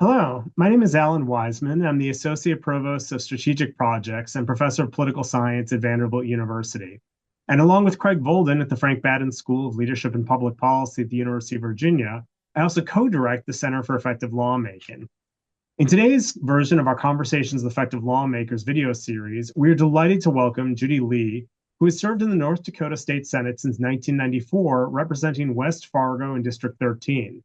Hello, my name is Alan Wiseman. I'm the Associate Provost of Strategic Projects and Professor of Political Science at Vanderbilt University. And along with Craig Volden at the Frank Baden School of Leadership and Public Policy at the University of Virginia, I also co-direct the Center for Effective Lawmaking. In today's version of our Conversations with Effective Lawmakers video series, we are delighted to welcome Judy Lee, who has served in the North Dakota State Senate since 1994, representing West Fargo and District 13.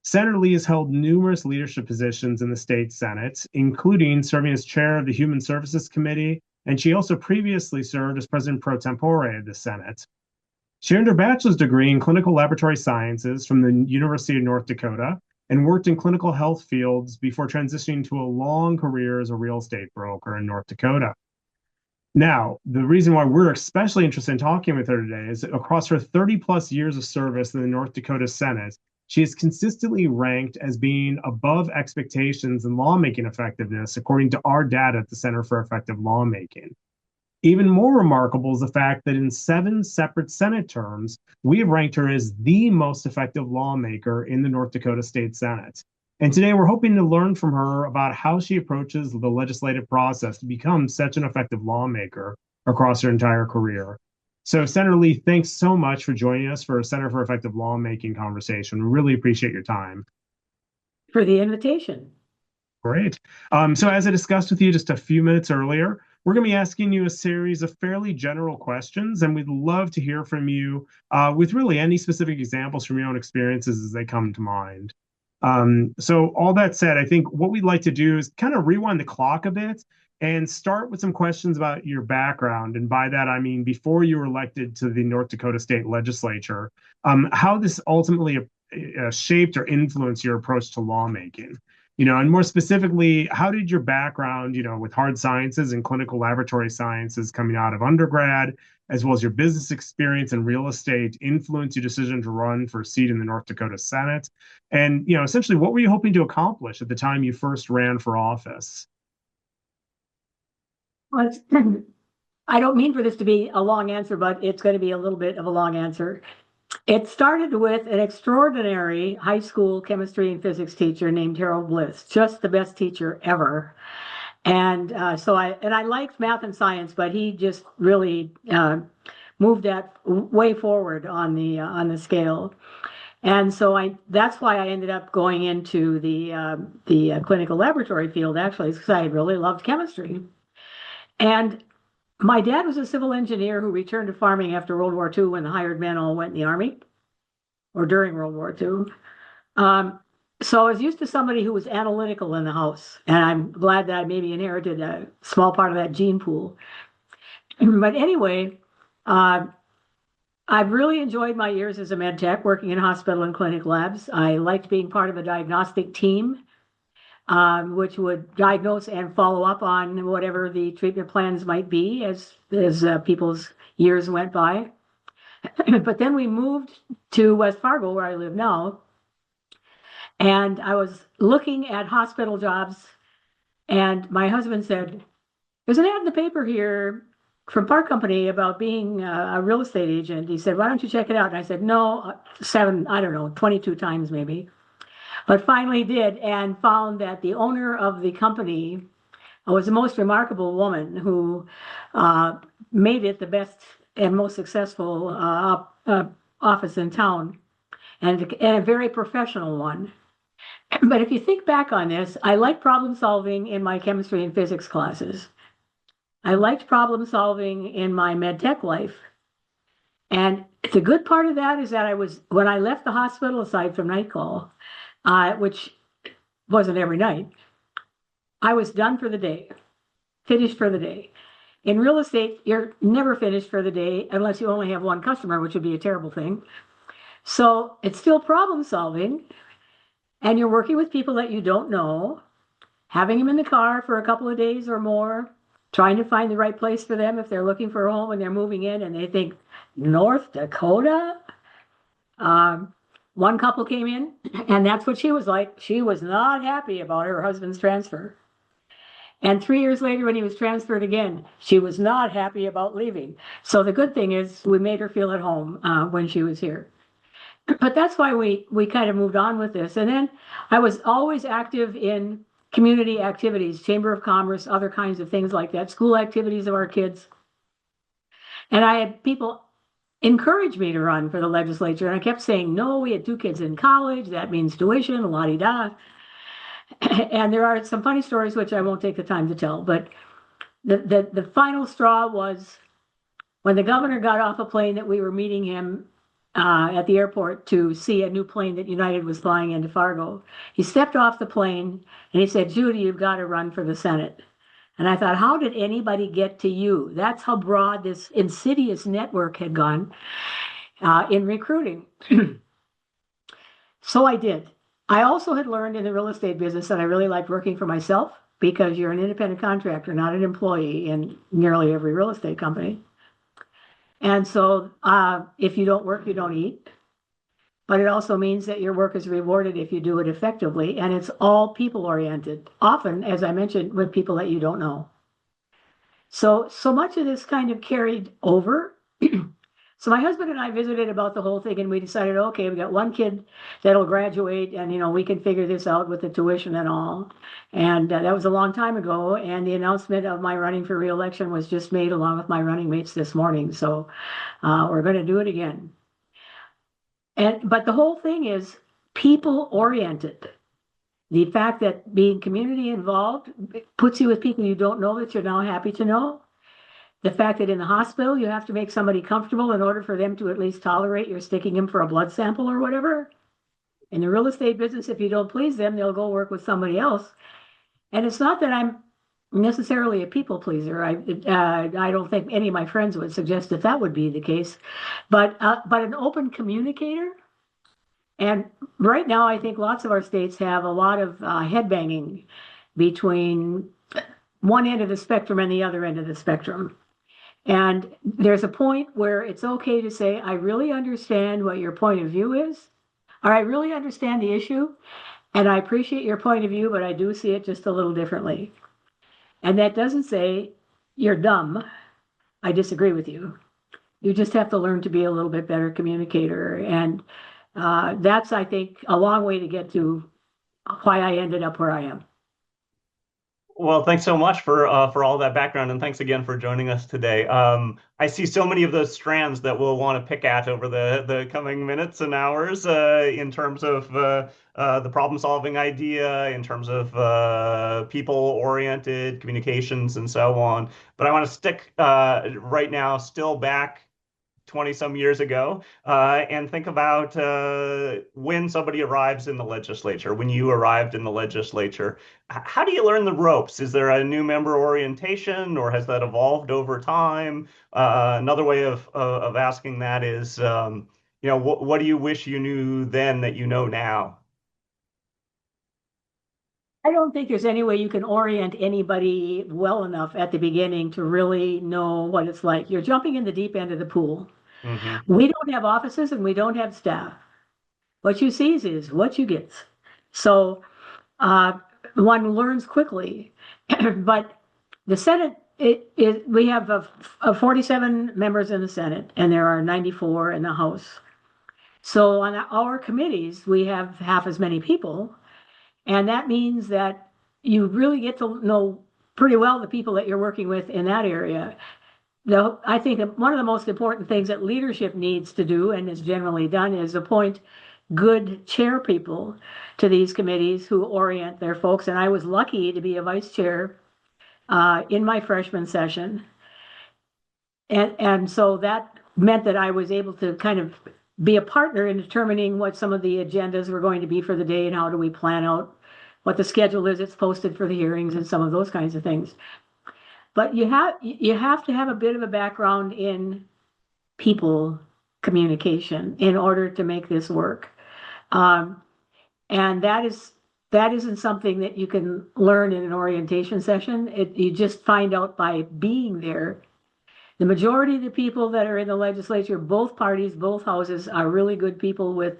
Senator Lee has held numerous leadership positions in the state Senate, including serving as chair of the Human Services Committee, and she also previously served as president pro tempore of the Senate. She earned her bachelor's degree in clinical laboratory sciences from the University of North Dakota and worked in clinical health fields before transitioning to a long career as a real estate broker in North Dakota. Now, the reason why we're especially interested in talking with her today is that across her 30 plus years of service in the North Dakota Senate, she is consistently ranked as being above expectations in lawmaking effectiveness, according to our data at the Center for Effective Lawmaking. Even more remarkable is the fact that in 7 separate Senate terms, we have ranked her as the most effective lawmaker in the North Dakota State Senate. And today we're hoping to learn from her about how she approaches the legislative process to become such an effective lawmaker across her entire career. So, Senator Lee, thanks so much for joining us for a Center for Effective Lawmaking conversation. We really appreciate your time. For the invitation. Great. So, as I discussed with you just a few minutes earlier, we're going to be asking you a series of fairly general questions, and we'd love to hear from you with really any specific examples from your own experiences as they come to mind. So, all that said, I think what we'd like to do is kind of rewind the clock a bit and start with some questions about your background. And by that, I mean, before you were elected to the North Dakota State Legislature, how this ultimately shaped or influenced your approach to lawmaking. And more specifically, how did your background, with hard sciences and clinical laboratory sciences coming out of undergrad, as well as your business experience in real estate, influence your decision to run for a seat in the North Dakota Senate? And, essentially, what were you hoping to accomplish at the time you first ran for office? Well, I don't mean for this to be a long answer, but it's going to be a little bit of a long answer. It started with an extraordinary high school chemistry and physics teacher named Harold Bliss, just the best teacher ever. And so I liked math and science, but he just really moved that way forward on the scale. And so that's why I ended up going into the clinical laboratory field, actually, because I really loved chemistry. And my dad was a civil engineer who returned to farming after World War II when the hired men all went in the Army, or during World War II. So I was used to somebody who was analytical in the house, and I'm glad that I maybe inherited a small part of that gene pool. But anyway, I've really enjoyed my years as a med tech, working in hospital and clinic labs. I liked being part of a diagnostic team, which would diagnose and follow up on whatever the treatment plans might be as people's years went by. But then we moved to West Fargo, where I live now, and I was looking at hospital jobs, and my husband said, "There's an ad in the paper here from Park Company about being a real estate agent." He said, "Why don't you check it out?" And I said, "No, 22 times maybe." But finally did, and found that the owner of the company was the most remarkable woman who made it the best and most successful office in town, and a very professional one. But if you think back on this, I liked problem solving in my chemistry and physics classes. I liked problem solving in my med tech life. And the good part of that is that when I left the hospital, aside from night call, which wasn't every night, I was done for the day, finished for the day. In real estate, you're never finished for the day unless you only have one customer, which would be a terrible thing. So it's still problem solving, and you're working with people that you don't know, having them in the car for a couple of days or more, trying to find the right place for them if they're looking for a home and they're moving in and they think, North Dakota? One couple came in, and that's what she was like. She was not happy about her husband's transfer. And 3 years later, when he was transferred again, she was not happy about leaving. So the good thing is we made her feel at home when she was here. but that's why we kind of moved on with this. And then I was always active in community activities, Chamber of Commerce, other kinds of things like that, school activities of our kids. And I had people encourage me to run for the legislature. And I kept saying, no, we had 2 kids in college. That means tuition, la-di-da. And there are some funny stories, which I won't take the time to tell. But the final straw was when the governor got off a plane that we were meeting him at the airport to see a new plane that United was flying into Fargo. He stepped off the plane and he said, Judy, you've got to run for the Senate. And I thought, how did anybody get to you? That's how broad this insidious network had gone in recruiting. So I did. I also had learned in the real estate business that I really liked working for myself because you're an independent contractor, not an employee in nearly every real estate company. And so if you don't work, you don't eat. But it also means that your work is rewarded if you do it effectively. And it's all people oriented, often, as I mentioned, with people that you don't know. So much of this kind of carried over. So my husband and I visited about the whole thing, and we decided, okay, we got 1 kid that'll graduate, and we can figure this out with the tuition and all. And that was a long time ago. And the announcement of my running for re-election was just made along with my running mates this morning. So we're going to do it again. But the whole thing is people oriented. The fact that being community involved puts you with people you don't know that you're now happy to know. The fact that in the hospital you have to make somebody comfortable in order for them to at least tolerate you're sticking them for a blood sample or whatever. In the real estate business, if you don't please them, they'll go work with somebody else. And it's not that I'm necessarily a people pleaser. I don't think any of my friends would suggest that would be the case, but an open communicator. And right now, I think lots of our states have a lot of headbanging between one end of the spectrum and the other end of the spectrum. And there's a point where it's okay to say, I really understand what your point of view is, or I really understand the issue, and I appreciate your point of view, but I do see it just a little differently. And that doesn't say you're dumb. I disagree with you. You just have to learn to be a little bit better communicator. And that's, I think, a long way to get to why I ended up where I am. Well, thanks so much for all that background, and thanks again for joining us today. I see so many of those strands that we'll want to pick at over the coming minutes and hours in terms of the problem-solving idea, in terms of people-oriented communications, and so on. But I want to stick right now still back 20 some years ago and think about when somebody arrives in the legislature, when you arrived in the legislature. How do you learn the ropes? Is there a new member orientation, or has that evolved over time? Another way of asking that is, what do you wish you knew then that you know now? I don't think there's any way you can orient anybody well enough at the beginning to really know what it's like. You're jumping in the deep end of the pool. Mm-hmm. We don't have offices and we don't have staff. What you see is what you get. So one learns quickly. But the Senate, we have 47 members in the Senate, and there are 94 in the House. So on our committees, we have half as many people. And that means that you really get to know pretty well the people that you're working with in that area. I think one of the most important things that leadership needs to do, and is generally done, is appoint good chair people to these committees who orient their folks. And I was lucky to be a vice chair in my freshman session. And so that meant that I was able to kind of be a partner in determining what some of the agendas were going to be for the day and how do we plan out what the schedule is that's posted for the hearings and some of those kinds of things. But you have to have a bit of a background in people communication in order to make this work. And that isn't something that you can learn in an orientation session. You just find out by being there. The majority of the people that are in the legislature, both parties, both houses, are really good people with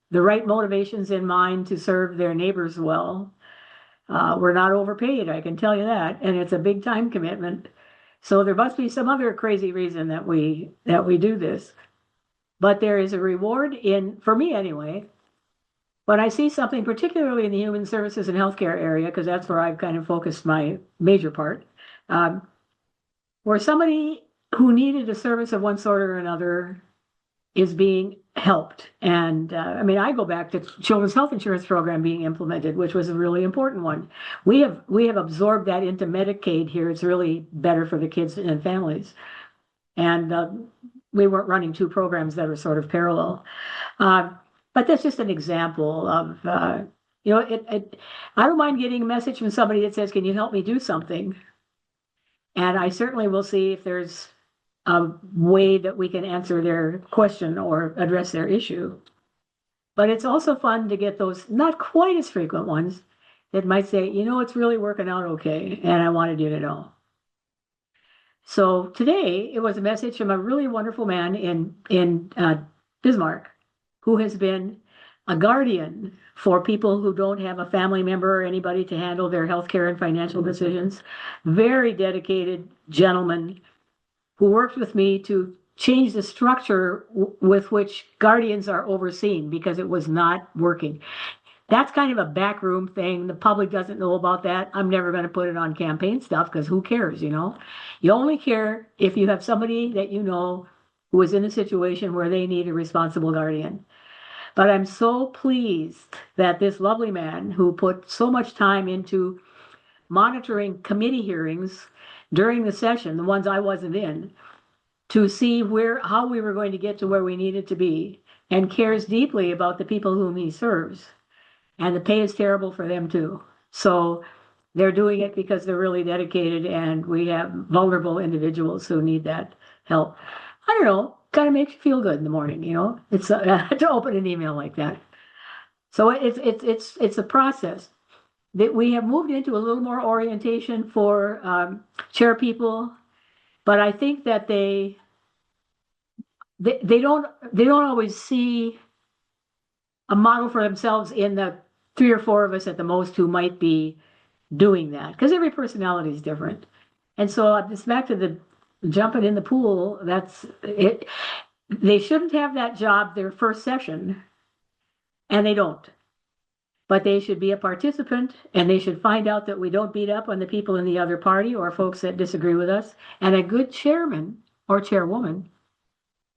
the right motivations in mind to serve their neighbors well. We're not overpaid, I can tell you that, and it's a big time commitment. So there must be some other crazy reason that we do this. But there is a reward for me anyway, when I see something, particularly in the human services and healthcare area, because that's where I've kind of focused my major part, um, where somebody who needed a service of one sort or another is being helped. And I mean, I go back to children's health insurance program being implemented, which was a really important one. We have absorbed that into Medicaid here. It's really better for the kids and families. And we weren't running two programs that are sort of parallel. But that's just an example of, I don't mind getting a message from somebody that says, can you help me do something? And I certainly will see if there's a way that we can answer their question or address their issue. But it's also fun to get those not quite as frequent ones that might say, it's really working out okay, and I wanted you to know. So today it was a message from a really wonderful man in Bismarck, who has been a guardian for people who don't have a family member or anybody to handle their healthcare and financial decisions. Very dedicated gentleman who worked with me to change the structure with which guardians are overseen because it was not working. That's kind of a backroom thing. The public doesn't know about that. I'm never going to put it on campaign stuff because who cares, You only care if you have somebody that who is in a situation where they need a responsible guardian. But I'm so pleased that this lovely man who put so much time into monitoring committee hearings during the session, the ones I wasn't in, to see how we were going to get to where we needed to be, and cares deeply about the people whom he serves. And the pay is terrible for them too. So they're doing it because they're really dedicated, and we have vulnerable individuals who need that help. I don't know, kind of makes you feel good in the morning, It's to open an email like that. So it's a process that we have moved into a little more orientation for chair people, but I think that they don't always see a model for themselves in the 3 or 4 of us at the most who might be doing that, because every personality is different. And so it's back to the jumping in the pool. That's it. They shouldn't have that job their first session, and they don't. But they should be a participant, and they should find out that we don't beat up on the people in the other party or folks that disagree with us. And a good chairman or chairwoman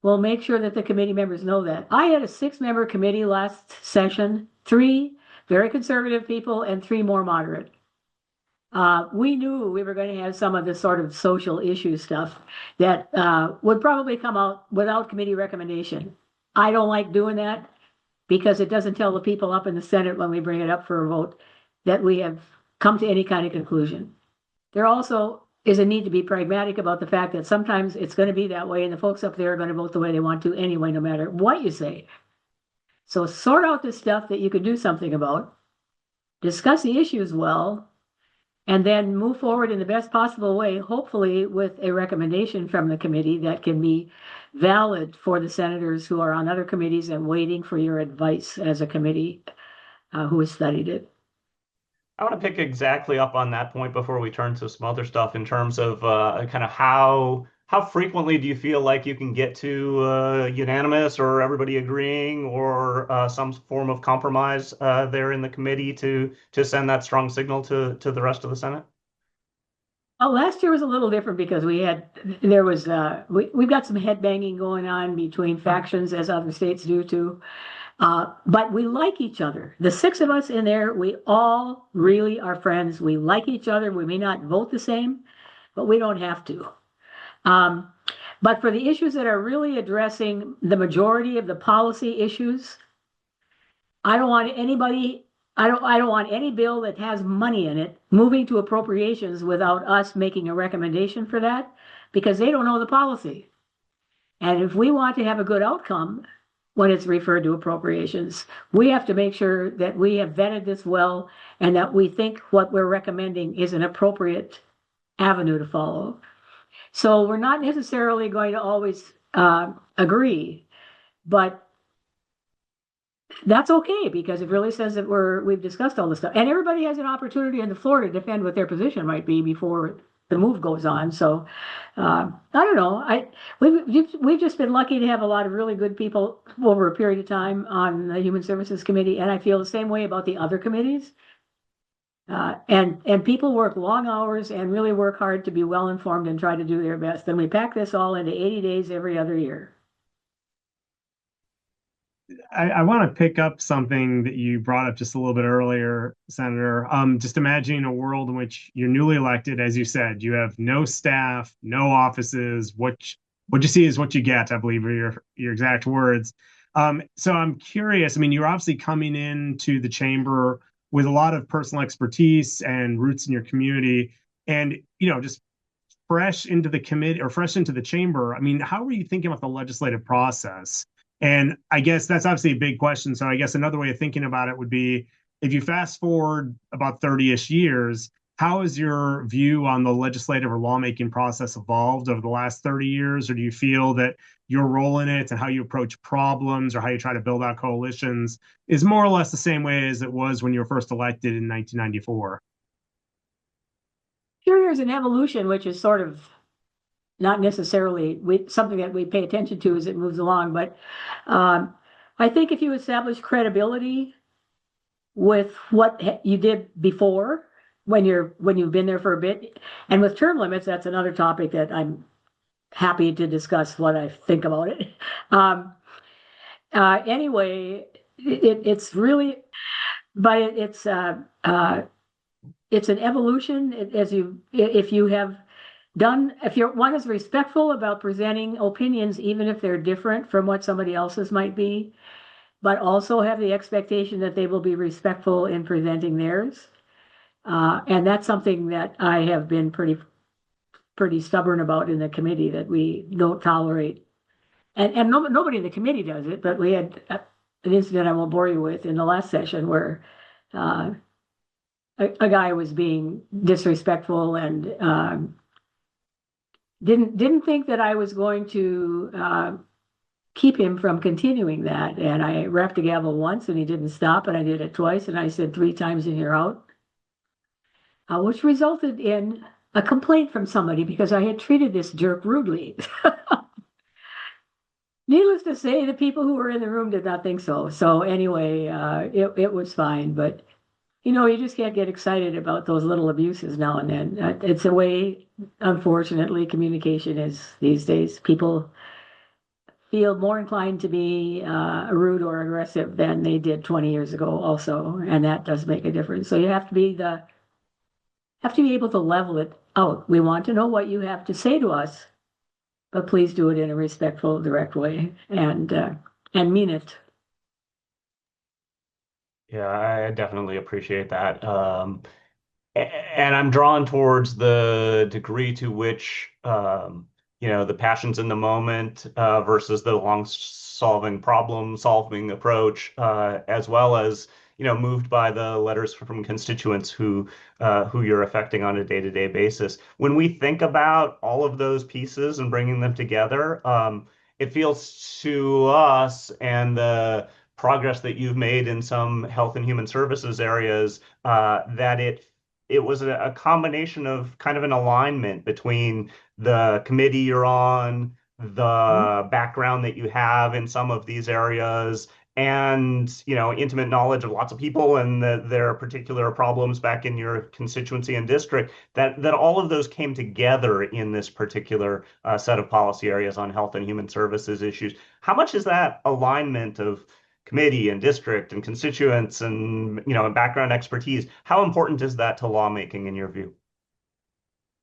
will make sure that the committee members know that. I had a 6-member committee last session, 3 very conservative people and 3 more moderate. We knew we were going to have some of the sort of social issue stuff that would probably come out without committee recommendation. I don't like doing that because it doesn't tell the people up in the Senate when we bring it up for a vote that we have come to any kind of conclusion. There also is a need to be pragmatic about the fact that sometimes it's going to be that way, and the folks up there are going to vote the way they want to anyway, no matter what you say. So sort out the stuff that you could do something about, discuss the issues well, and then move forward in the best possible way, hopefully with a recommendation from the committee that can be valid for the senators who are on other committees and waiting for your advice as a committee who has studied it. I want to pick exactly up on that point before we turn to some other stuff in terms of kind of how frequently do you feel like you can get to unanimous or everybody agreeing or some form of compromise there in the committee to send that strong signal to the rest of the Senate? Well, last year was a little different because we've got some headbanging going on between factions, as other states do too. But we like each other. The 6 of us in there, we all really are friends. We like each other. We may not vote the same, but we don't have to. But for the issues that are really addressing the majority of the policy issues, I don't want any bill that has money in it moving to appropriations without us making a recommendation for that, because they don't know the policy. And if we want to have a good outcome when it's referred to appropriations, we have to make sure that we have vetted this well and that we think what we're recommending is an appropriate avenue to follow. So we're not necessarily going to always agree, but that's okay, because it really says that we've discussed all this stuff, and everybody has an opportunity on the floor to defend what their position might be before the move goes on. So I don't know. We've just been lucky to have a lot of really good people over a period of time on the Human Services Committee, and I feel the same way about the other committees. And people work long hours and really work hard to be well informed and try to do their best. And we pack this all into 80 days every other year. I want to pick up something that you brought up just a little bit earlier, Senator. Just imagining a world in which you're newly elected, as you said, you have no staff, no offices. What you see is what you get, I believe, are your exact words. So I'm curious. I mean, you're obviously coming into the chamber with a lot of personal expertise and roots in your community, and just fresh into the committee or fresh into the chamber. I mean, how are you thinking about the legislative process? And I guess that's obviously a big question. So I guess another way of thinking about it would be if you fast forward about 30-ish years, how has your view on the legislative or lawmaking process evolved over the last 30 years? Or do you feel that your role in it and how you approach problems or how you try to build out coalitions is more or less the same way as it was when you were first elected in 1994? Sure, there's an evolution, which is sort of not necessarily something that we pay attention to as it moves along. But I think if you establish credibility with what you did before, when you've been there for a bit, and with term limits, that's another topic that I'm happy to discuss what I think about it. Anyway, it's really, but it's an evolution. If one is respectful about presenting opinions, even if they're different from what somebody else's might be, but also have the expectation that they will be respectful in presenting theirs. And that's something that I have been pretty stubborn about in the committee, that we don't tolerate. And nobody in the committee does it, but we had an incident I won't bore you with in the last session where a guy was being disrespectful and didn't think that I was going to keep him from continuing that. And I rapped the gavel once and he didn't stop, and I did it twice, and I said 3 times and you're out, which resulted in a complaint from somebody because I had treated this jerk rudely. Needless to say, the people who were in the room did not think so. So anyway, it was fine, but you just can't get excited about those little abuses now and then. It's a way, unfortunately, communication is these days. People feel more inclined to be rude or aggressive than they did 20 years ago also, and that does make a difference. So you have to be able to level it out. We want to know what you have to say to us, but please do it in a respectful, direct way and mean it. Yeah, I definitely appreciate that. And I'm drawn towards the degree to which, the passions in the moment versus the problem-solving approach, as well as, moved by the letters from constituents who you're affecting on a day-to-day basis. When we think about all of those pieces and bringing them together, it feels to us and the progress that you've made in some health and human services areas, that it was a combination of kind of an alignment between the committee you're on, the background that you have in some of these areas, and intimate knowledge of lots of people and their particular problems back in your constituency and district, that all of those came together in this particular set of policy areas on health and human services issues. How much is that alignment of committee and district and constituents and and background expertise, how important is that to lawmaking in your view?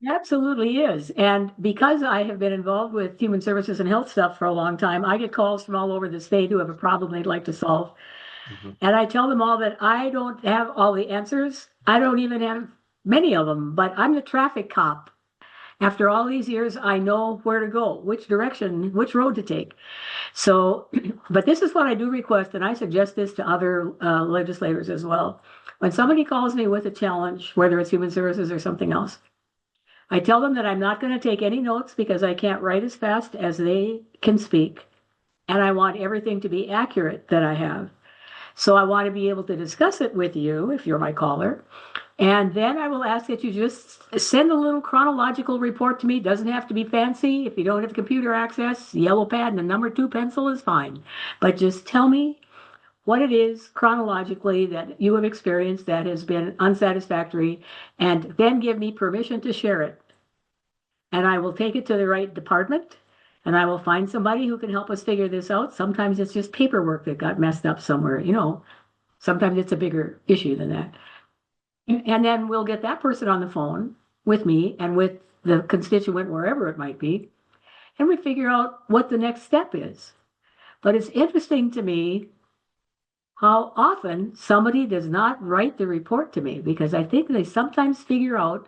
It absolutely is. And because I have been involved with human services and health stuff for a long time, I get calls from all over the state who have a problem they'd like to solve. Mm-hmm. And I tell them all that I don't have all the answers. I don't even have many of them, but I'm the traffic cop. After all these years, I know where to go, which direction, which road to take. So, but this is what I do request, and I suggest this to other legislators as well. When somebody calls me with a challenge, whether it's human services or something else, I tell them that I'm not going to take any notes because I can't write as fast as they can speak, and I want everything to be accurate that I have. So I want to be able to discuss it with you if you're my caller. And then I will ask that you just send a little chronological report to me. It doesn't have to be fancy. If you don't have computer access, yellow pad and a number 2 pencil is fine. But just tell me what it is chronologically that you have experienced that has been unsatisfactory, and then give me permission to share it. And I will take it to the right department, and I will find somebody who can help us figure this out. Sometimes it's just paperwork that got messed up somewhere, Sometimes it's a bigger issue than that. And then we'll get that person on the phone with me and with the constituent, wherever it might be, and we figure out what the next step is. But it's interesting to me how often somebody does not write the report to me, because I think they sometimes figure out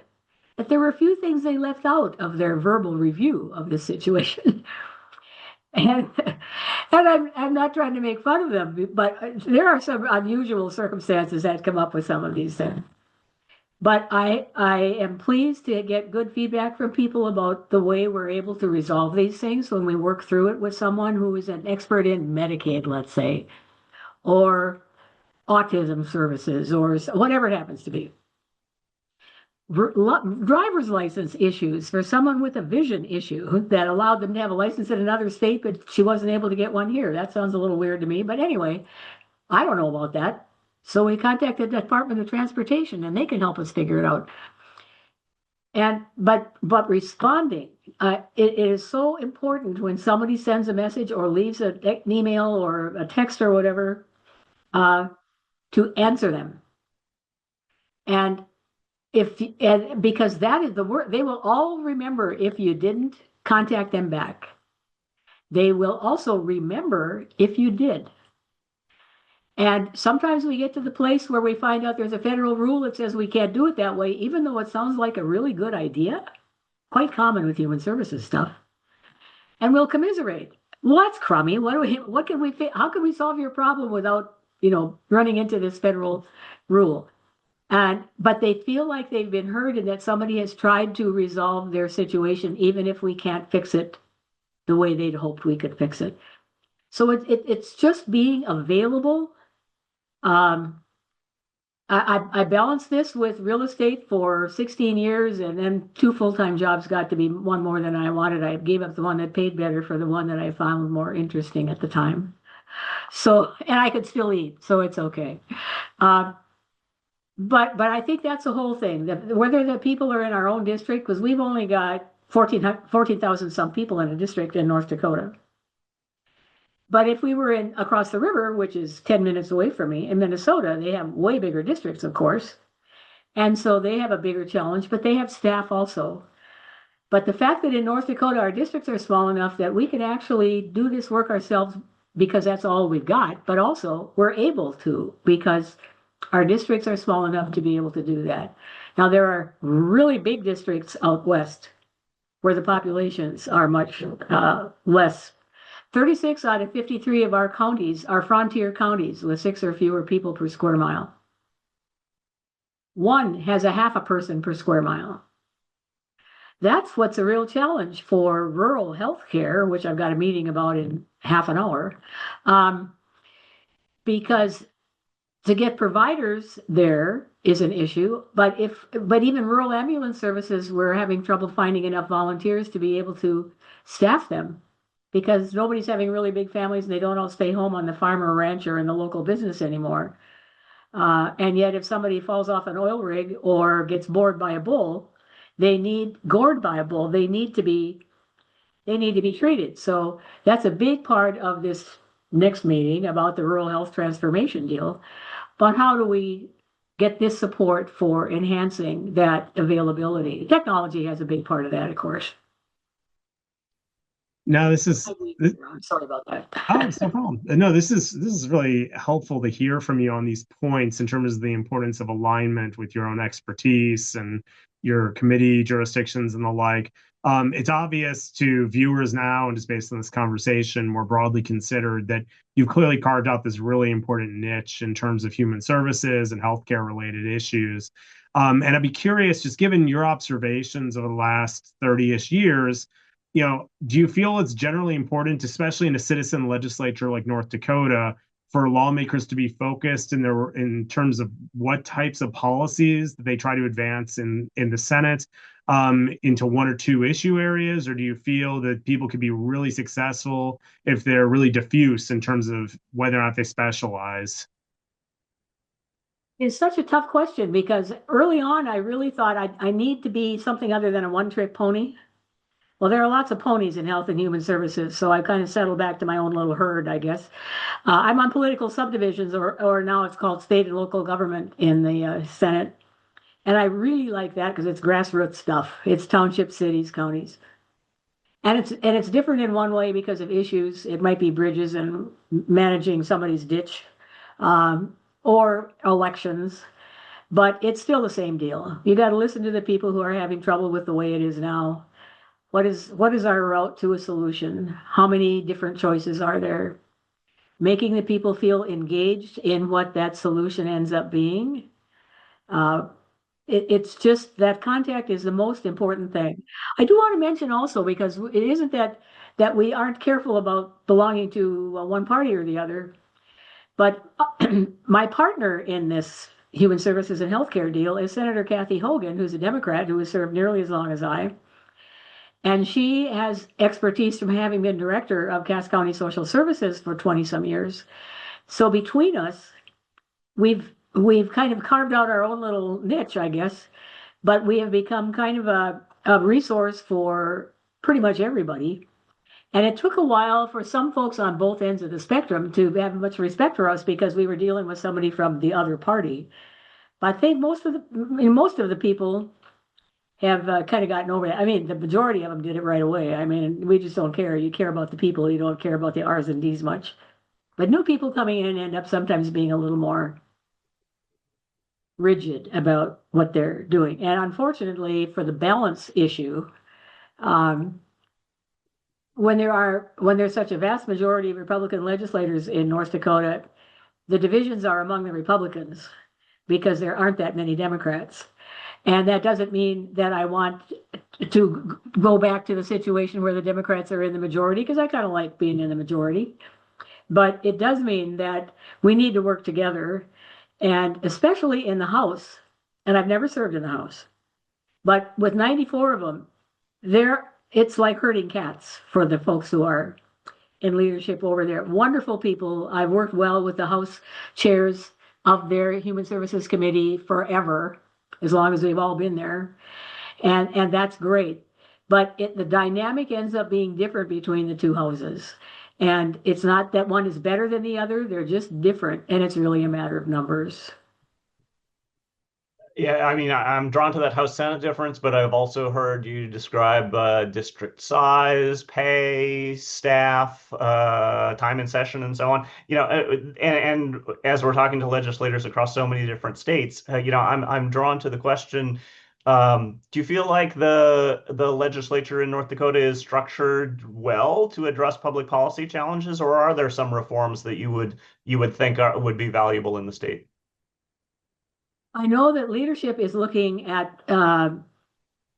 that there were a few things they left out of their verbal review of the situation. And I'm not trying to make fun of them, but there are some unusual circumstances that come up with some of these things. But I am pleased to get good feedback from people about the way we're able to resolve these things when we work through it with someone who is an expert in Medicaid, let's say, or autism services, or whatever it happens to be. Driver's license issues for someone with a vision issue that allowed them to have a license in another state, but she wasn't able to get one here. That sounds a little weird to me, but anyway, I don't know about that. So we contacted the Department of Transportation, and they can help us figure it out. But responding, it is so important when somebody sends a message or leaves an email or a text or whatever, to answer them. And because that is the word, they will all remember if you didn't contact them back. They will also remember if you did. And sometimes we get to the place where we find out there's a federal rule that says we can't do it that way, even though it sounds like a really good idea. Quite common with human services stuff. And we'll commiserate. Well, that's crummy. How can we solve your problem without, running into this federal rule? But they feel like they've been heard and that somebody has tried to resolve their situation, even if we can't fix it the way they'd hoped we could fix it. So it's just being available. I balanced this with real estate for 16 years, and then 2 full-time jobs got to be one more than I wanted. I gave up the one that paid better for the one that I found more interesting at the time. So, and I could still eat, so it's okay. But I think that's the whole thing. Whether the people are in our own district, because we've only got 14,000 some people in a district in North Dakota. But if we were across the river, which is 10 minutes away from me, in Minnesota, they have way bigger districts, of course. And so they have a bigger challenge, but they have staff also. But the fact that in North Dakota, our districts are small enough that we can actually do this work ourselves because that's all we've got, but also we're able to because our districts are small enough to be able to do that. Now, there are really big districts out west where the populations are much less. 36 out of 53 of our counties are frontier counties with 6 or fewer people per square mile. 1 has a half a person per square mile. That's what's a real challenge for rural health care, which I've got a meeting about in half an hour, because to get providers there is an issue, but even rural ambulance services, we're having trouble finding enough volunteers to be able to staff them because nobody's having really big families and they don't all stay home on the farm or ranch or in the local business anymore. And yet if somebody falls off an oil rig or gets gored by a bull, they need to be treated. So that's a big part of this next meeting about the rural health transformation deal. But how do we get this support for enhancing that availability? Technology has a big part of that, of course. No, I'm sorry about that. Oh, it's no problem. No, this is really helpful to hear from you on these points in terms of the importance of alignment with your own expertise and your committee jurisdictions and the like. It's obvious to viewers now, and just based on this conversation, more broadly considered, that you've clearly carved out this really important niche in terms of human services and healthcare related issues. And I'd be curious, just given your observations over the last 30-ish years, do you feel it's generally important, especially in a citizen legislature like North Dakota, for lawmakers to be focused in terms of what types of policies that they try to advance in the Senate into one or two issue areas, or do you feel that people could be really successful if they're really diffuse in terms of whether or not they specialize? It's such a tough question because early on, I really thought I need to be something other than a one-trick pony. Well, there are lots of ponies in health and human services, so I kind of settled back to my own little herd, I guess. I'm on political subdivisions, or now it's called state and local government in the Senate. And I really like that because it's grassroots stuff. It's townships, cities, counties. And it's different in one way because of issues. It might be bridges and managing somebody's ditch, or elections, but it's still the same deal. You got to listen to the people who are having trouble with the way it is now. What is our route to a solution? How many different choices are there? Making the people feel engaged in what that solution ends up being. It's just that contact is the most important thing. I do want to mention also, because it isn't that we aren't careful about belonging to one party or the other, but my partner in this human services and healthcare deal is Senator Kathy Hogan, who's a Democrat who has served nearly as long as I. And she has expertise from having been director of Cass County Social Services for 20 some years. So between us, we've kind of carved out our own little niche, I guess, but we have become kind of a resource for pretty much everybody. And it took a while for some folks on both ends of the spectrum to have much respect for us because we were dealing with somebody from the other party. But I think most of the people have kind of gotten over it. I mean, the majority of them did it right away. I mean, we just don't care. You care about the people. You don't care about the R's and D's much. But new people coming in end up sometimes being a little more rigid about what they're doing. And unfortunately, for the balance issue, when there's such a vast majority of Republican legislators in North Dakota, the divisions are among the Republicans because there aren't that many Democrats. And that doesn't mean that I want to go back to the situation where the Democrats are in the majority, because I kind of like being in the majority. But it does mean that we need to work together, and especially in the House. And I've never served in the House, but with 94 of them, it's like herding cats for the folks who are in leadership over there. Wonderful people. I've worked well with the House chairs of their Human Services Committee forever, as long as we've all been there. And that's great. But the dynamic ends up being different between the two houses. And it's not that one is better than the other. They're just different. And it's really a matter of numbers. Yeah, I mean, I'm drawn to that House Senate difference, but I've also heard you describe district size, pay, staff, time in session, and so on. And as we're talking to legislators across so many different states, I'm drawn to the question: do you feel like the legislature in North Dakota is structured well to address public policy challenges, or are there some reforms that you would think would be valuable in the state? I know that leadership is looking at a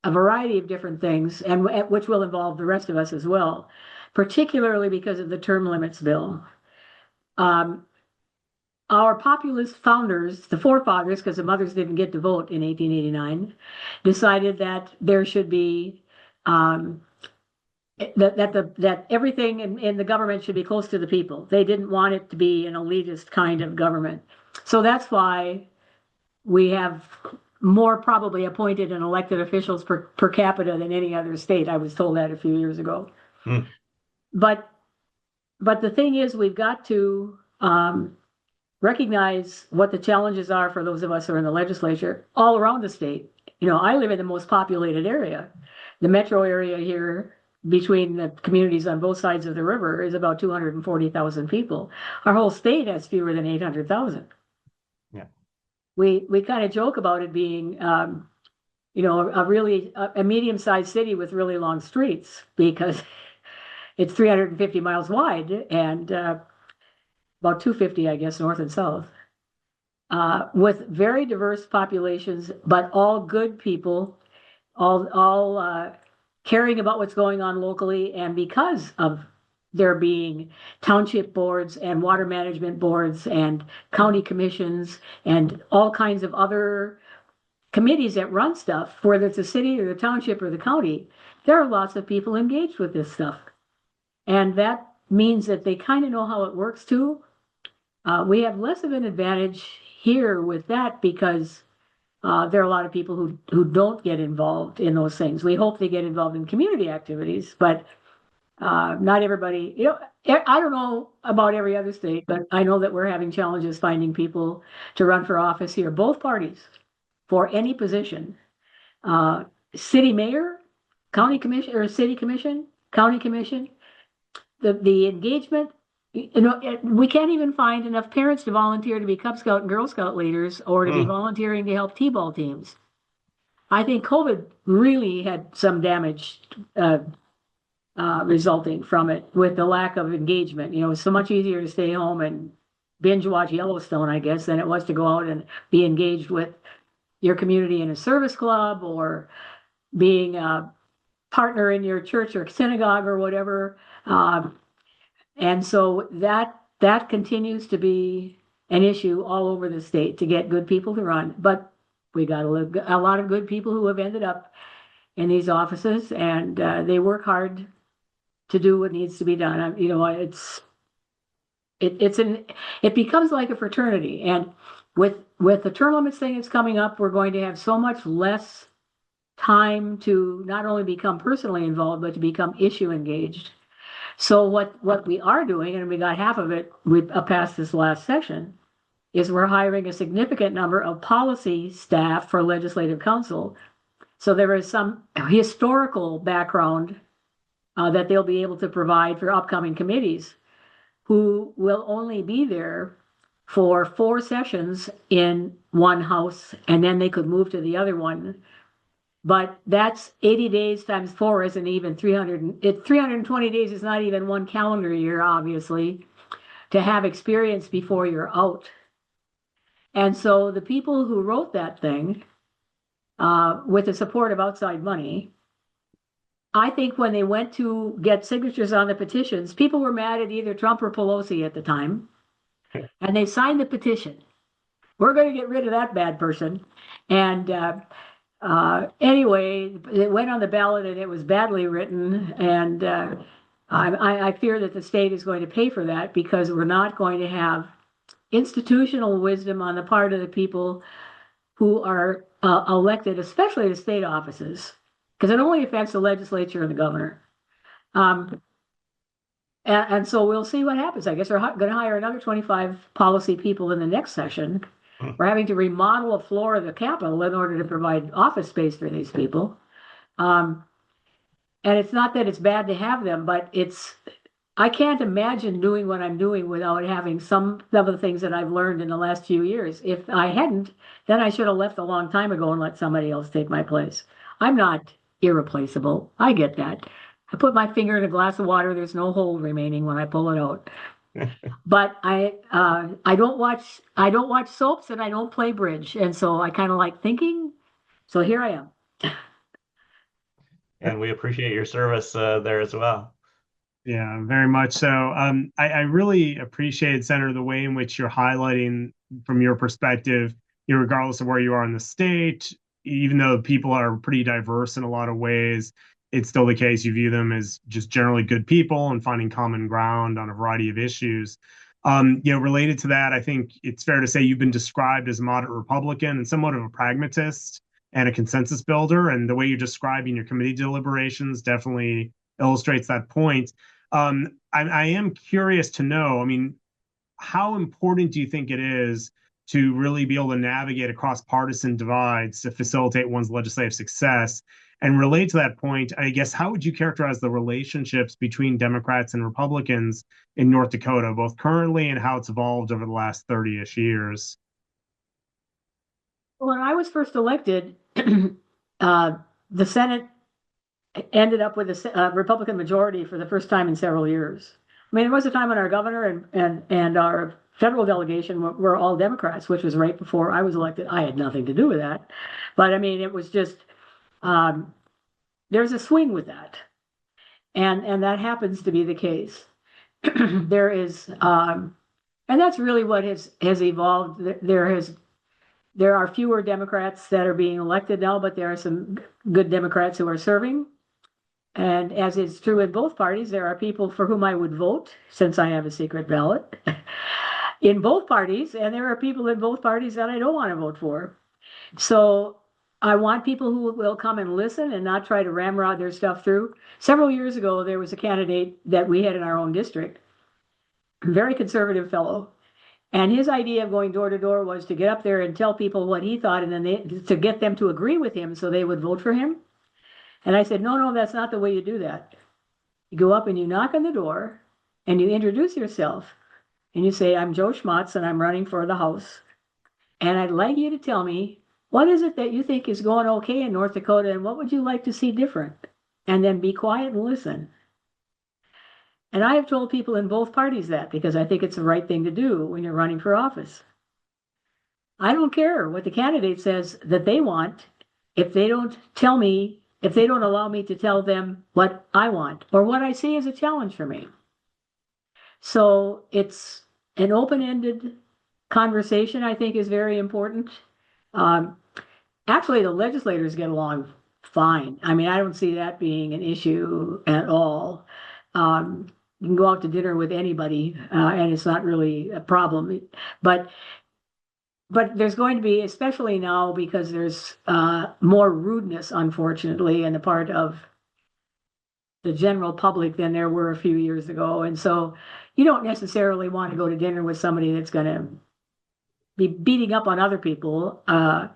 variety of different things, and which will involve the rest of us as well, particularly because of the term limits bill. Our populist founders, the forefathers, because the mothers didn't get to vote in 1889, decided that there should be that everything in the government should be close to the people. They didn't want it to be an elitist kind of government. So that's why we have more probably appointed and elected officials per capita than any other state. I was told that a few years ago. But the thing is, we've got to recognize what the challenges are for those of us who are in the legislature all around the state. I live in the most populated area. The metro area here, between the communities on both sides of the river, is about 240,000 people. Our whole state has fewer than 800,000. Yeah. We kind of joke about it being, a medium-sized city with really long streets, because it's 350 miles wide and about 250, I guess, north and south, with very diverse populations, but all good people, all caring about what's going on locally. And because of there being township boards and water management boards and county commissions and all kinds of other committees that run stuff, whether it's the city or the township or the county, there are lots of people engaged with this stuff. And that means that they kind of know how it works too. We have less of an advantage here with that because there are a lot of people who don't get involved in those things. We hope they get involved in community activities, but not everybody, I don't know about every other state, but I know that we're having challenges finding people to run for office here, both parties, for any position. City mayor, county commission, or city commission, county commission, the engagement, we can't even find enough parents to volunteer to be Cub Scout and Girl Scout leaders or to be volunteering to help T-ball teams. I think COVID really had some damage resulting from it with the lack of engagement. It's so much easier to stay home and binge watch Yellowstone, I guess, than it was to go out and be engaged with your community in a service club or being a partner in your church or synagogue or whatever. And so that continues to be an issue all over the state to get good people to run. But we got a lot of good people who have ended up in these offices, and they work hard to do what needs to be done. It becomes like a fraternity, and with the term limits thing that's coming up, we're going to have so much less time to not only become personally involved, but to become issue engaged. So what we are doing, and we got half of it past this last session, is we're hiring a significant number of policy staff for legislative council. So there is some historical background that they'll be able to provide for upcoming committees who will only be there for 4 sessions in one house, and then they could move to the other one. But that's 80 days times 4 isn't even 320 days is not even one calendar year, obviously, to have experience before you're out. And so the people who wrote that thing, with the support of outside money, I think when they went to get signatures on the petitions, people were mad at either Trump or Pelosi at the time, and they signed the petition. We're going to get rid of that bad person. And anyway, it went on the ballot and it was badly written. And I fear that the state is going to pay for that because we're not going to have institutional wisdom on the part of the people who are elected, especially to state offices, because it only affects the legislature and the governor. And so we'll see what happens. I guess we're going to hire another 25 policy people in the next session. We're having to remodel a floor of the Capitol in order to provide office space for these people. And it's not that it's bad to have them, but I can't imagine doing what I'm doing without having some of the things that I've learned in the last few years. If I hadn't, then I should have left a long time ago and let somebody else take my place. I'm not irreplaceable. I get that. I put my finger in a glass of water, there's no hole remaining when I pull it out. But I don't watch soaps and I don't play bridge, and so I kind of like thinking. So here I am. And we appreciate your service there as well. Yeah, very much so. I really appreciate, Senator, the way in which you're highlighting from your perspective, regardless of where you are in the state, even though people are pretty diverse in a lot of ways, it's still the case you view them as just generally good people and finding common ground on a variety of issues. Related to that, I think it's fair to say you've been described as a moderate Republican and somewhat of a pragmatist and a consensus builder. And the way you're describing your committee deliberations definitely illustrates that point. I am curious to know, how important do you think it is to really be able to navigate across partisan divides to facilitate one's legislative success? And relate to that point, I guess, how would you characterize the relationships between Democrats and Republicans in North Dakota, both currently and how it's evolved over the last 30-ish years? When I was first elected, the Senate ended up with a Republican majority for the first time in several years. There was a time when our governor and our federal delegation were all Democrats, which was right before I was elected. I had nothing to do with that. But it was just, there's a swing with that. And that happens to be the case. there is, and that's really what has evolved. There are fewer Democrats that are being elected now, but there are some good Democrats who are serving. And as is true in both parties, there are people for whom I would vote, since I have a secret ballot, in both parties, and there are people in both parties that I don't want to vote for. So I want people who will come and listen and not try to ramrod their stuff through. Several years ago, there was a candidate that we had in our own district, a very conservative fellow, and his idea of going door to door was to get up there and tell people what he thought, and then to get them to agree with him so they would vote for him. And I said, no, that's not the way you do that. You go up and you knock on the door and you introduce yourself and you say, I'm Joe Schmatz and I'm running for the House. And I'd like you to tell me, what is it that you think is going okay in North Dakota and what would you like to see different? And then be quiet and listen. And I have told people in both parties that because I think it's the right thing to do when you're running for office. I don't care what the candidate says that they want if they don't tell me, if they don't allow me to tell them what I want or what I see as a challenge for me. So it's an open-ended conversation, I think, is very important. Actually, the legislators get along fine. I mean, I don't see that being an issue at all. You can go out to dinner with anybody, and it's not really a problem. But there's going to be, especially now, because there's more rudeness, unfortunately, on the part of the general public than there were a few years ago. And so you don't necessarily want to go to dinner with somebody that's going to be beating up on other people. And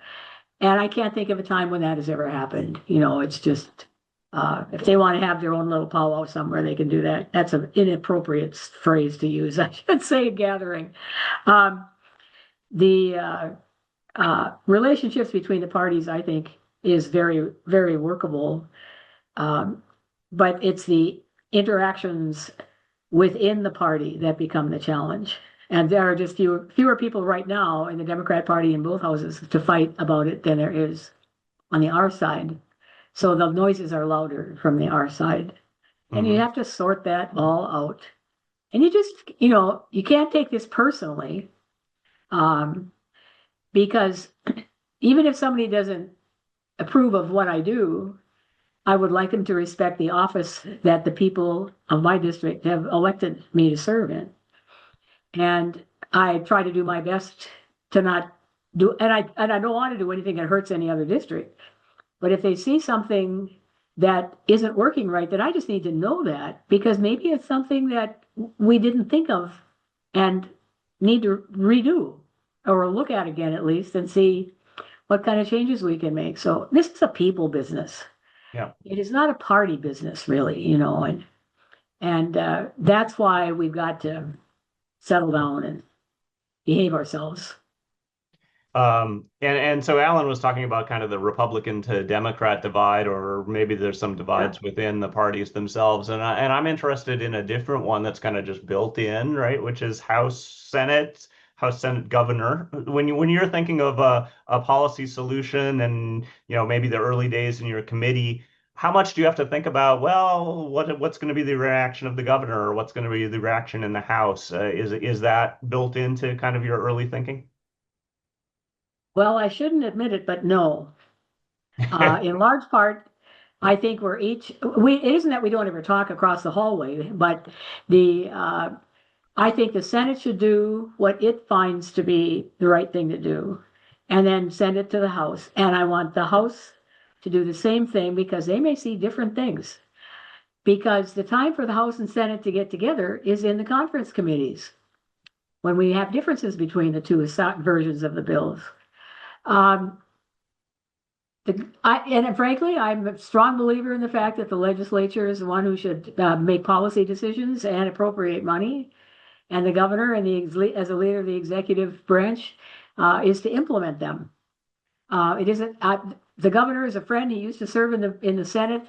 I can't think of a time when that has ever happened. You know, it's just, if they want to have their own little powwow somewhere, they can do that. That's an inappropriate phrase to use. I should say gathering. The relationships between the parties, I think, is very, very workable. But it's the interactions within the party that become the challenge. And there are just fewer people right now in the Democrat Party in both houses to fight about it than there is on the R side. So the noises are louder from the R side. And you have to sort that all out. And you just, you can't take this personally. Because even if somebody doesn't approve of what I do, I would like them to respect the office that the people of my district have elected me to serve in. And I try to do my best to not do, and I don't want to do anything that hurts any other district. But if they see something that isn't working right, then I just need to know that, because maybe it's something that we didn't think of and need to redo or look at again at least and see what kind of changes we can make. So this is a people business. Yeah. It is not a party business, really, and that's why we've got to settle down and behave ourselves. And so Alan was talking about kind of the Republican to Democrat divide, or maybe there's some divides within the parties themselves. And I'm interested in a different one that's kind of just built in, right? Which is House Senate governor. When you're thinking of a policy solution and, maybe the early days in your committee, how much do you have to think about, well, what's going to be the reaction of the governor, or what's going to be the reaction in the House? Is that built into kind of your early thinking? Well, I shouldn't admit it, but no. In large part, I think it isn't that we don't ever talk across the hallway, but I think the Senate should do what it finds to be the right thing to do, and then send it to the House. And I want the House to do the same thing, because they may see different things. Because the time for the House and Senate to get together is in the conference committees, when we have differences between the two versions of the bills. And frankly, I'm a strong believer in the fact that the legislature is the one who should make policy decisions and appropriate money. And the governor, as a leader of the executive branch, is to implement them. It isn't. The governor is a friend. He used to serve in the Senate.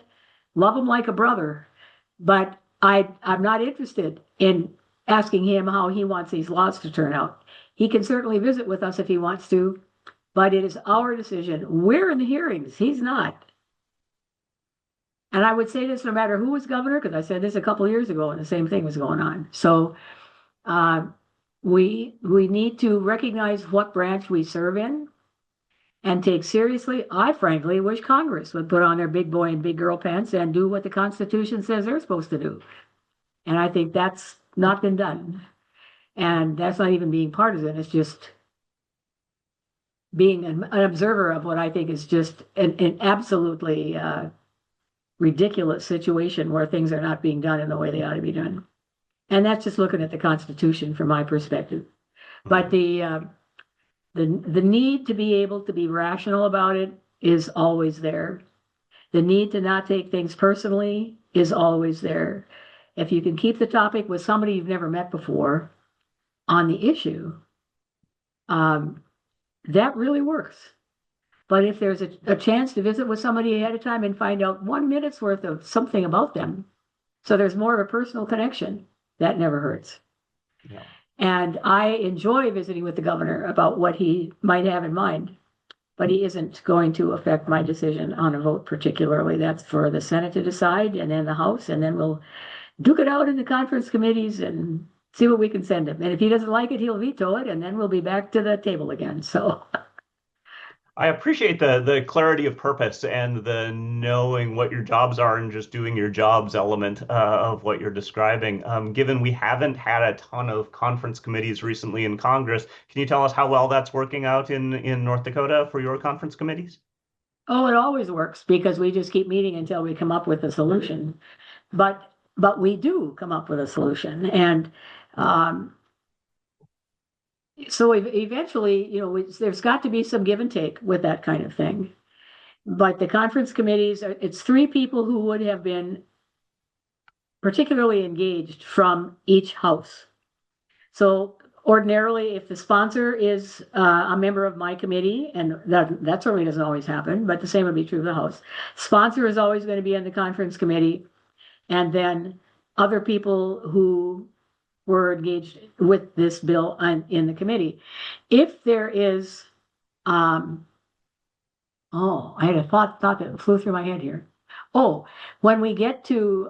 Love him like a brother, but I'm not interested in asking him how he wants these laws to turn out. He can certainly visit with us if he wants to, but it is our decision. We're in the hearings. He's not. And I would say this no matter who was governor, because I said this a couple of years ago and the same thing was going on. So uh, we need to recognize what branch we serve in and take seriously. I frankly wish Congress would put on their big boy and big girl pants and do what the Constitution says they're supposed to do. And I think that's not been done. And that's not even being partisan. It's just being an observer of what I think is just an absolutely ridiculous situation where things are not being done in the way they ought to be done. And that's just looking at the Constitution from my perspective. But the need to be able to be rational about it is always there. The need to not take things personally is always there. If you can keep the topic with somebody you've never met before on the issue, that really works. But if there's a chance to visit with somebody ahead of time and find out 1 minute's worth of something about them, so there's more of a personal connection, that never hurts. Yeah. And I enjoy visiting with the governor about what he might have in mind, but he isn't going to affect my decision on a vote particularly. That's for the Senate to decide, and then the House, and then we'll duke it out in the conference committees and see what we can send him. And if he doesn't like it, he'll veto it, and then we'll be back to the table again. So I appreciate the clarity of purpose and the knowing what your jobs are and just doing your jobs element of what you're describing. Given we haven't had a ton of conference committees recently in Congress, can you tell us how well that's working out in North Dakota for your conference committees? oh, it always works because we just keep meeting until we come up with a solution. But we do come up with a solution, and so eventually, there's got to be some give and take with that kind of thing. But the conference committees, it's three people who would have been particularly engaged from each house. So ordinarily, if the sponsor is a member of my committee, and that certainly doesn't always happen, but the same would be true of the House. Sponsor is always going to be on the conference committee, and then other people who were engaged with this bill in the committee. If there is, I had a thought that flew through my head here. Oh, when we get to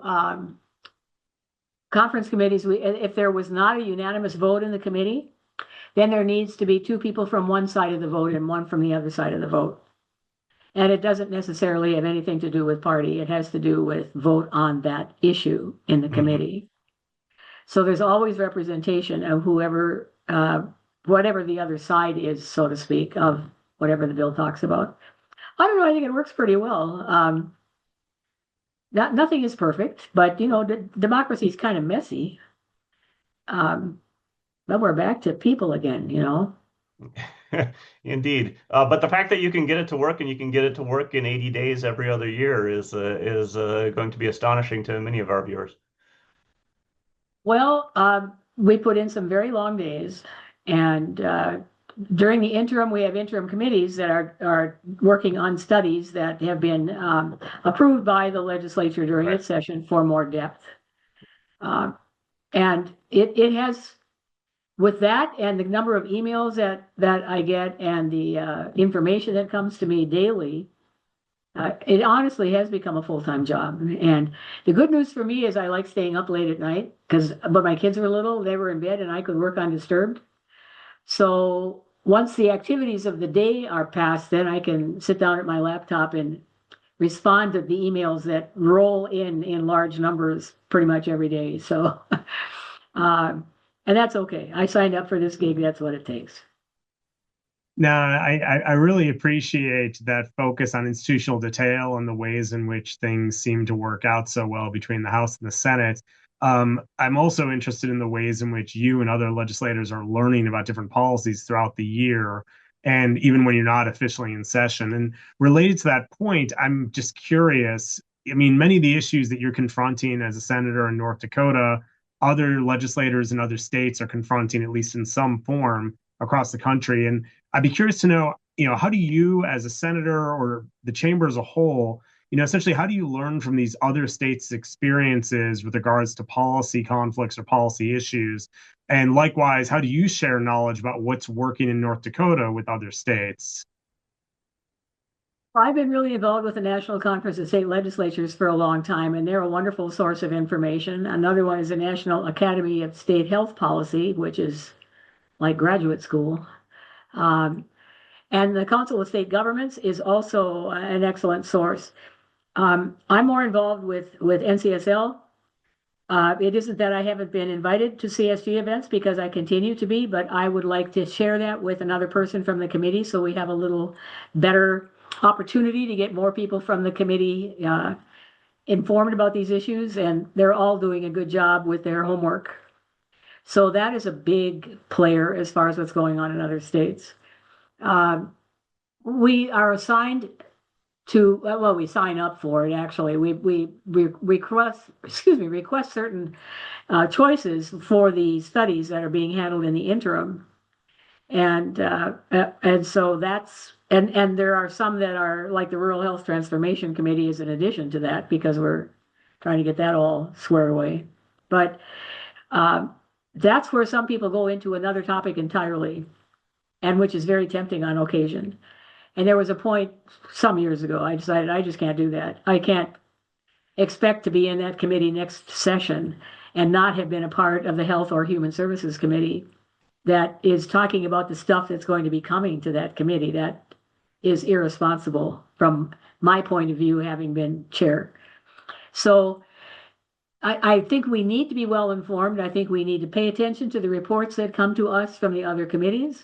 conference committees, if there was not a unanimous vote in the committee, then there needs to be two people from one side of the vote and one from the other side of the vote. And it doesn't necessarily have anything to do with party. It has to do with vote on that issue in the committee. So there's always representation of whoever, whatever the other side is, so to speak, of whatever the bill talks about. I don't know. I think it works pretty well. Nothing is perfect, but democracy is kind of messy. But we're back to people again, Indeed. But the fact that you can get it to work and you can get it to work in 80 days every other year is going to be astonishing to many of our viewers. Well, we put in some very long days, and during the interim, we have interim committees that are working on studies that have been approved by the legislature during its session for more depth. And it has, with that and the number of emails that I get and the information that comes to me daily, it honestly has become a full-time job. And the good news for me is I like staying up late at night but my kids were little, they were in bed, and I could work undisturbed. So once the activities of the day are past, then I can sit down at my laptop and respond to the emails that roll in large numbers pretty much every day. So, and that's okay. I signed up for this gig. That's what it takes. No, I really appreciate that focus on institutional detail and the ways in which things seem to work out so well between the House and the Senate. I'm also interested in the ways in which you and other legislators are learning about different policies throughout the year, and even when you're not officially in session. And related to that point, I'm just curious. I mean, many of the issues that you're confronting as a senator in North Dakota, other legislators in other states are confronting, at least in some form, across the country. And I'd be curious to know, how do you as a senator or the chamber as a whole, essentially, how do you learn from these other states' experiences with regards to policy conflicts or policy issues? And likewise, how do you share knowledge about what's working in North Dakota with other states? I've been really involved with the National Conference of State Legislatures for a long time, and they're a wonderful source of information. Another one is the National Academy of State Health Policy, which is like graduate school. Um, and the Council of State Governments is also an excellent source. I'm more involved with NCSL. It isn't that I haven't been invited to CSG events because I continue to be, but I would like to share that with another person from the committee so we have a little better opportunity to get more people from the committee informed about these issues, and they're all doing a good job with their homework. So that is a big player as far as what's going on in other states. We are assigned to, well, we sign up for it actually. We request certain choices for the studies that are being handled in the interim, and so that's and there are some that are like the Rural Health Transformation Committee is in addition to that because we're trying to get that all squared away. But that's where some people go into another topic entirely, and which is very tempting on occasion. And there was a point some years ago, I decided I just can't do that. I can't expect to be in that committee next session and not have been a part of the Health or Human Services Committee that is talking about the stuff that's going to be coming to that committee. That is irresponsible from my point of view, having been chair. So I think we need to be well informed. I think we need to pay attention to the reports that come to us from the other committees.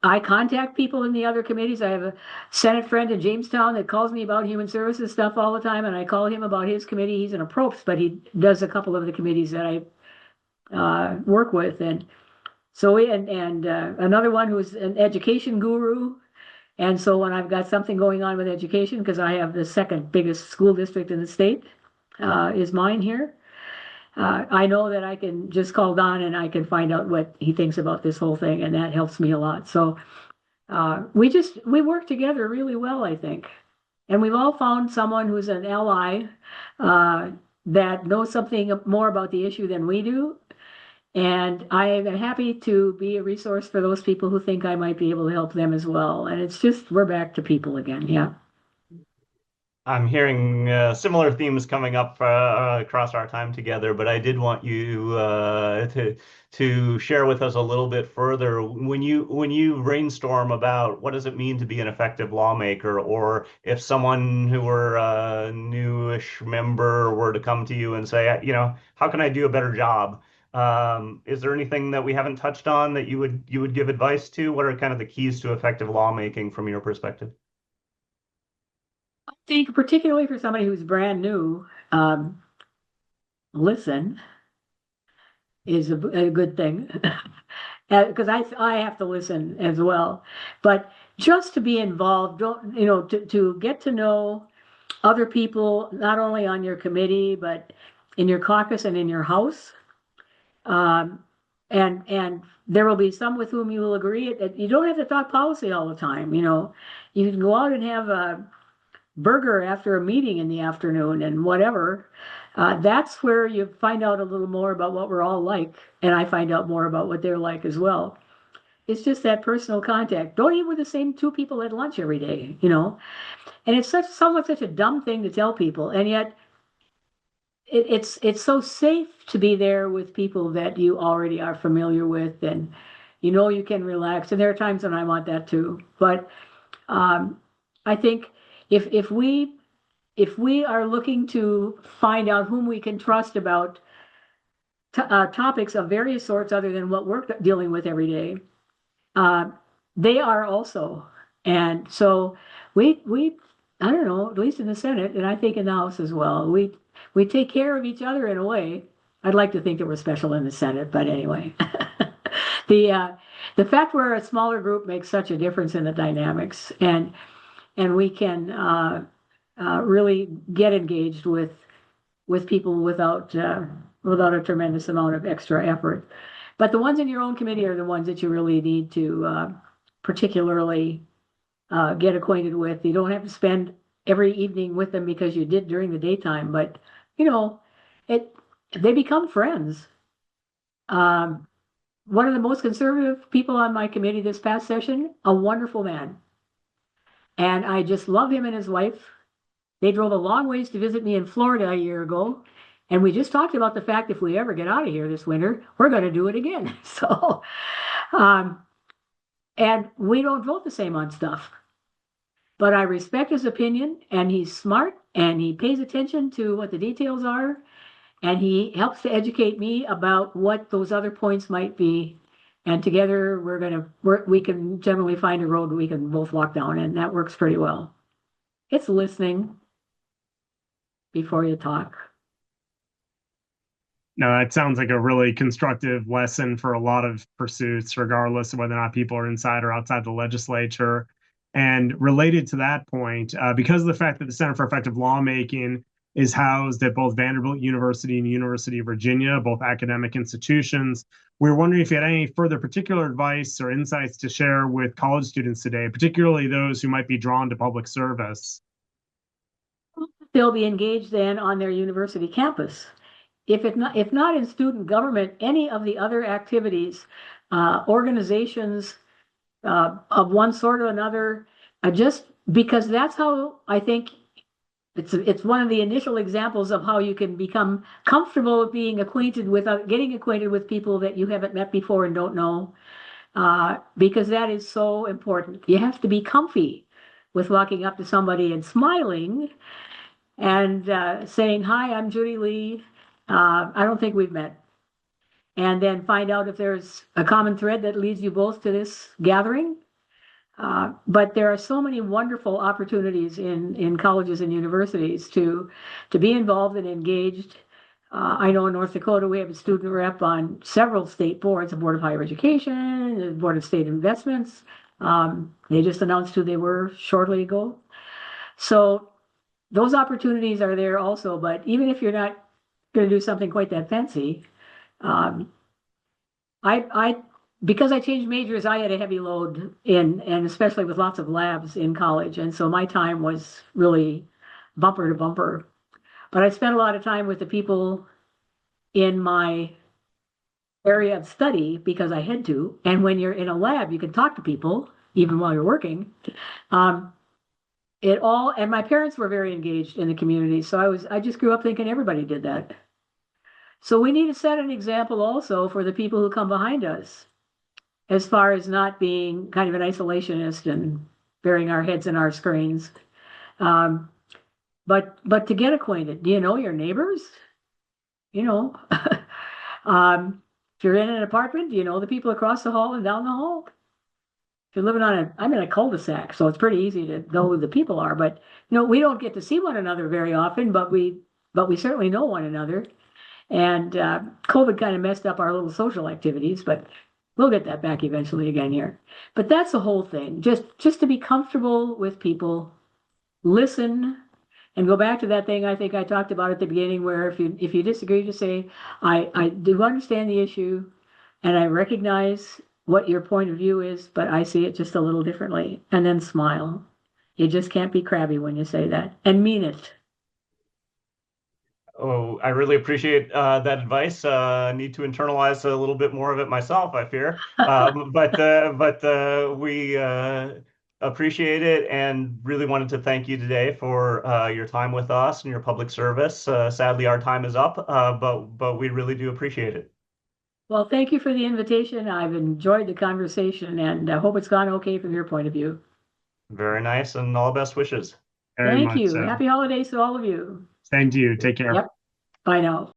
I contact people in the other committees. I have a Senate friend in Jamestown that calls me about human services stuff all the time, and I call him about his committee. He's in a PROPS, but he does a couple of the committees that I work with. And so another one who's an education guru. And so when I've got something going on with education, because I have the second biggest school district in the state, is mine here. I know that I can just call Don and I can find out what he thinks about this whole thing, and that helps me a lot. So we work together really well, I think. And we've all found someone who's an ally that knows something more about the issue than we do. And I am happy to be a resource for those people who think I might be able to help them as well. And it's just, we're back to people again. Yeah. I'm hearing similar themes coming up across our time together, but I did want you to share with us a little bit further when you brainstorm about what does it mean to be an effective lawmaker, or if someone who were a newish member were to come to you and say, how can I do a better job? Is there anything that we haven't touched on that you would give advice to? What are kind of the keys to effective lawmaking from your perspective? I think particularly for somebody who's brand new, listen is a good thing because I have to listen as well. But just to be involved, to get to know other people, not only on your committee, but in your caucus and in your house. And there will be some with whom you will agree. You don't have to talk policy all the time. You can go out and have a burger after a meeting in the afternoon and whatever. That's where you find out a little more about what we're all like, and I find out more about what they're like as well. It's just that personal contact. Don't eat with the same two people at lunch every day, And it's somewhat such a dumb thing to tell people, and yet it's so safe to be there with people that you already are familiar with, and you can relax. And there are times when I want that too, but I think if we are looking to find out whom we can trust about topics of various sorts other than what we're dealing with every day, they are also. And so we I don't know, at least in the Senate, and I think in the House as well, we take care of each other in a way. I'd like to think that we're special in the Senate, but anyway. The fact we're a smaller group makes such a difference in the dynamics, and we can really get engaged with people without a tremendous amount of extra effort. But the ones in your own committee are the ones that you really need to particularly get acquainted with. You don't have to spend every evening with them because you did during the daytime, but they become friends. One of the most conservative people on my committee this past session, a wonderful man. And I just love him and his wife. They drove a long ways to visit me in Florida a year ago. And we just talked about the fact if we ever get out of here this winter, we're going to do it again. So, um, and we don't vote the same on stuff. But I respect his opinion, and he's smart, and he pays attention to what the details are, and he helps to educate me about what those other points might be. And together we can generally find a road we can both walk down, and that works pretty well. It's listening before you talk. No, it sounds like a really constructive lesson for a lot of pursuits, regardless of whether or not people are inside or outside the legislature. And related to that point, because of the fact that the Center for Effective Lawmaking is housed at both Vanderbilt University and University of Virginia, both academic institutions, we were wondering if you had any further particular advice or insights to share with college students today, particularly those who might be drawn to public service. They'll be engaged then on their university campus. If not in student government, any of the other activities, organizations of one sort or another, just because that's how I think it's one of the initial examples of how you can become comfortable with being acquainted with, getting acquainted with people that you haven't met before and don't know, because that is so important. You have to be comfy with walking up to somebody and smiling and saying, "Hi, I'm Judy Lee. I don't think we've met." And then find out if there's a common thread that leads you both to this gathering. But there are so many wonderful opportunities in colleges and universities to be involved and engaged. I know in North Dakota we have a student rep on several state boards, the Board of Higher Education, the Board of State Investments. They just announced who they were shortly ago. So those opportunities are there also, but even if you're not going to do something quite that fancy, because I changed majors, I had a heavy load and especially with lots of labs in college, and so my time was really bumper to bumper. But I spent a lot of time with the people in my area of study because I had to. And when you're in a lab, you can talk to people even while you're working. And my parents were very engaged in the community, so I just grew up thinking everybody did that. So we need to set an example also for the people who come behind us, as far as not being kind of an isolationist and burying our heads in our screens. But to get acquainted, do you know your neighbors? You know, if you're in an apartment, do you know the people across the hall and down the hall? If you're living I'm in a cul-de-sac, so it's pretty easy to know who the people are. But we don't get to see one another very often, but we certainly know one another. And COVID kind of messed up our little social activities, but we'll get that back eventually again here. But that's the whole thing. Just to be comfortable with people, listen, and go back to that thing I think I talked about at the beginning, where if you disagree, just say, I do understand the issue, and I recognize what your point of view is, but I see it just a little differently. And then smile. You just can't be crabby when you say that, and mean it. Oh, I really appreciate that advice. Need to internalize a little bit more of it myself, I fear. But we appreciate it and really wanted to thank you today for your time with us and your public service. Sadly, our time is up, but we really do appreciate it. Well, thank you for the invitation. I've enjoyed the conversation, and I hope it's gone okay from your point of view. Very nice, and all best wishes. Thank you. Happy holidays to all of you. Same to you. Take care. Yep. Bye now.